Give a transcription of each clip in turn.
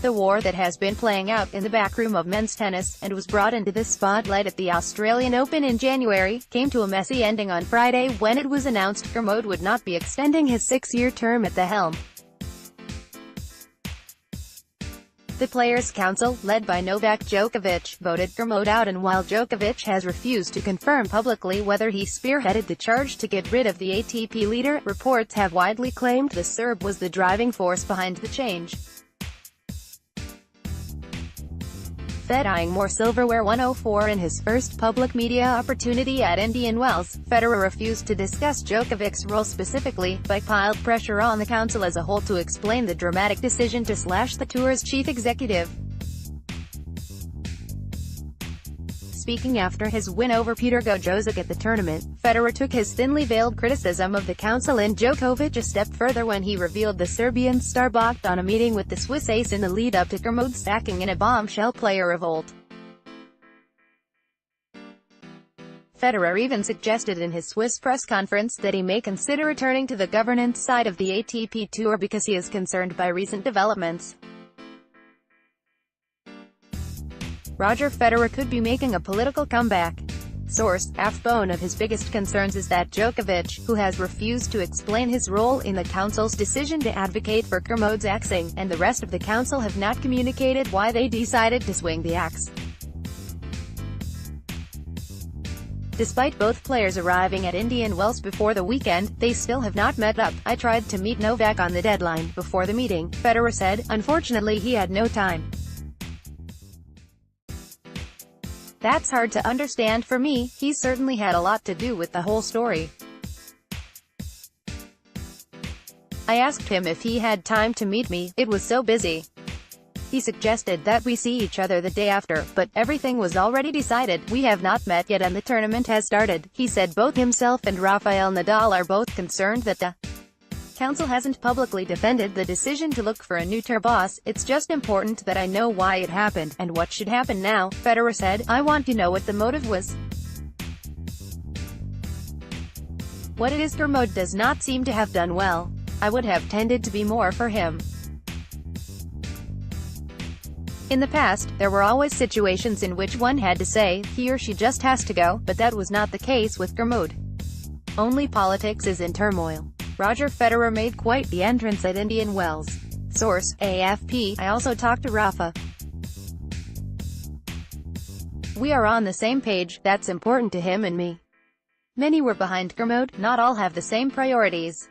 the war that has been playing out in the backroom of men's tennis, and was brought into the spotlight at the Australian Open in January, came to a messy ending on Friday when it was announced Kermode would not be extending his 6-year term at the helm. The Players' Council, led by Novak Djokovic, voted Kermode out, and while Djokovic has refused to confirm publicly whether he spearheaded the charge to get rid of the ATP leader, reports have widely claimed the Serb was the driving force behind the change. Eyeing more silverware 104 in his first public media opportunity at Indian Wells, Federer refused to discuss Djokovic's role specifically, but piled pressure on the council as a whole to explain the dramatic decision to slash the tour's chief executive. Speaking after his win over Peter Gojowczyk at the tournament, Federer took his thinly veiled criticism of the council and Djokovic a step further when he revealed the Serbian star balked on a meeting with the Swiss ace in the lead-up to Kermode's sacking in a bombshell player revolt. Federer even suggested in his Swiss press conference that he may consider returning to the governance side of the ATP Tour because he is concerned by recent developments. Roger Federer could be making a political comeback. Source: One of his biggest concerns is that Djokovic, who has refused to explain his role in the council's decision to advocate for Kermode's axing, and the rest of the council have not communicated why they decided to swing the axe. Despite both players arriving at Indian Wells before the weekend, they still have not met up. "I tried to meet Novak on the deadline before the meeting," Federer said. "Unfortunately he had no time. That's hard to understand for me. He certainly had a lot to do with the whole story. I asked him if he had time to meet me, it was so busy. He suggested that we see each other the day after, but everything was already decided. We have not met yet and the tournament has started," he said. Both himself and Rafael Nadal are both concerned that the council hasn't publicly defended the decision to look for a new tour boss. "It's just important that I know why it happened, and what should happen now," Federer said. "I want to know what the motive was. What it is Kermode does not seem to have done well. I would have tended to be more for him. In the past, there were always situations in which one had to say, he or she just has to go, but that was not the case with Kermode. Only politics is in turmoil." Roger Federer made quite the entrance at Indian Wells. Source: AFP. "I also talked to Rafa. We are on the same page, that's important to him and me. Many were behind Kermode, not all have the same priorities.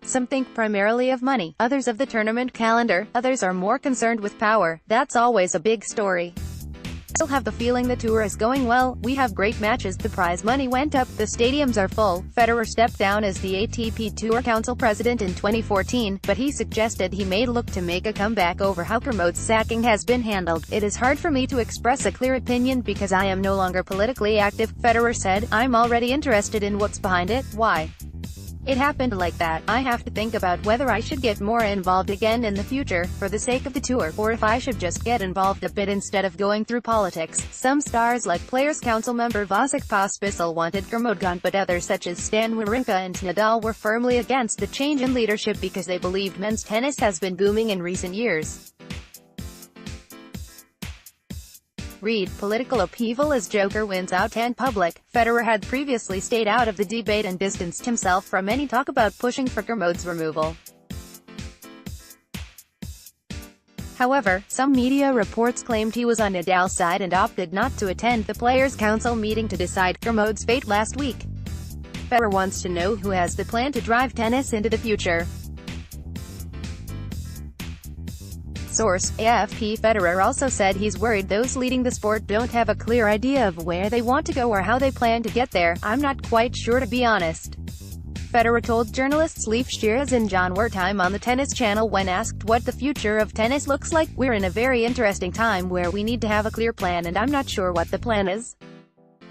Some think primarily of money, others of the tournament calendar, others are more concerned with power. That's always a big story. I still have the feeling the tour is going well. We have great matches, the prize money went up, the stadiums are full." Federer stepped down as the ATP Tour Council president in 2014, but he suggested he may look to make a comeback over how Kermode's sacking has been handled. "It is hard for me to express a clear opinion because I am no longer politically active," Federer said. "I'm already interested in what's behind it, why it happened like that. I have to think about whether I should get more involved again in the future, for the sake of the tour, or if I should just get involved a bit instead of going through politics." Some stars like Players' Council member Vasek Pospisil wanted Kermode gone, but others such as Stan Wawrinka and Nadal were firmly against the change in leadership because they believed men's tennis has been booming in recent years. Read: political upheaval as Joker wins out in public. Federer had previously stayed out of the debate and distanced himself from any talk about pushing for Kermode's removal. However, some media reports claimed he was on Nadal's side and opted not to attend the Players' Council meeting to decide Kermode's fate last week. Federer wants to know who has the plan to drive tennis into the future. Source: AFP. Federer also said he's worried those leading the sport don't have a clear idea of where they want to go or how they plan to get there. "I'm not quite sure, to be honest," Federer told journalists Leif Shears and John Wertheim on the Tennis Channel when asked what the future of tennis looks like. "We're in a very interesting time where we need to have a clear plan, and I'm not sure what the plan is.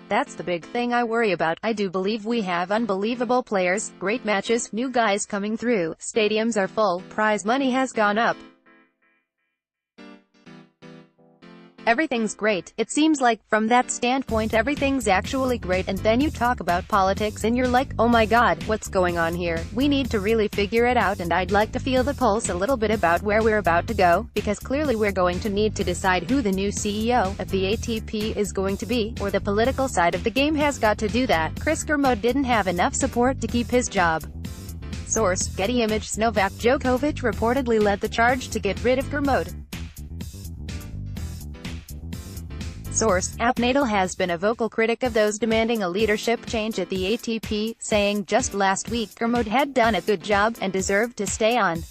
That's the big thing I worry about. I do believe we have unbelievable players, great matches, new guys coming through, stadiums are full, prize money has gone up. Everything's great. It seems like, from that standpoint, everything's actually great, and then you talk about politics and you're like, oh my god, what's going on here? We need to really figure it out, and I'd like to feel the pulse a little bit about where we're about to go, because clearly we're going to need to decide who the new CEO of the ATP is going to be, or the political side of the game has got to do that. Chris Kermode didn't have enough support to keep his job. Source: Getty Images. Novak Djokovic reportedly led the charge to get rid of Kermode. Source: Napnadal has been a vocal critic of those demanding a leadership change at the ATP, saying just last week Kermode had done a good job, and deserved to stay on.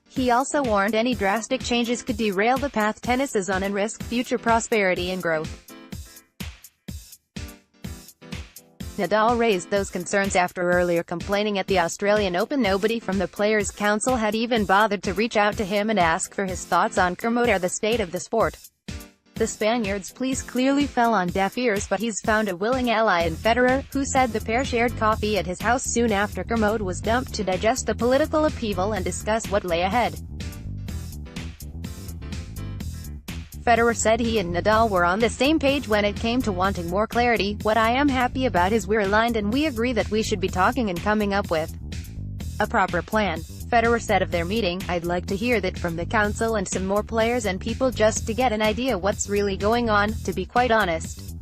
He also warned any drastic changes could derail the path tennis is on and risk future prosperity and growth. Nadal raised those concerns after earlier complaining at the Australian Open nobody from the Players' Council had even bothered to reach out to him and ask for his thoughts on Kermode or the state of the sport. The Spaniard's pleas clearly fell on deaf ears, but he's found a willing ally in Federer, who said the pair shared coffee at his house soon after Kermode was dumped to digest the political upheaval and discuss what lay ahead. Federer said he and Nadal were on the same page when it came to wanting more clarity. What I am happy about is we're aligned and we agree that we should be talking and coming up with a proper plan. Federer said of their meeting, I'd like to hear that from the council and some more players and people just to get an idea what's really going on, to be quite honest.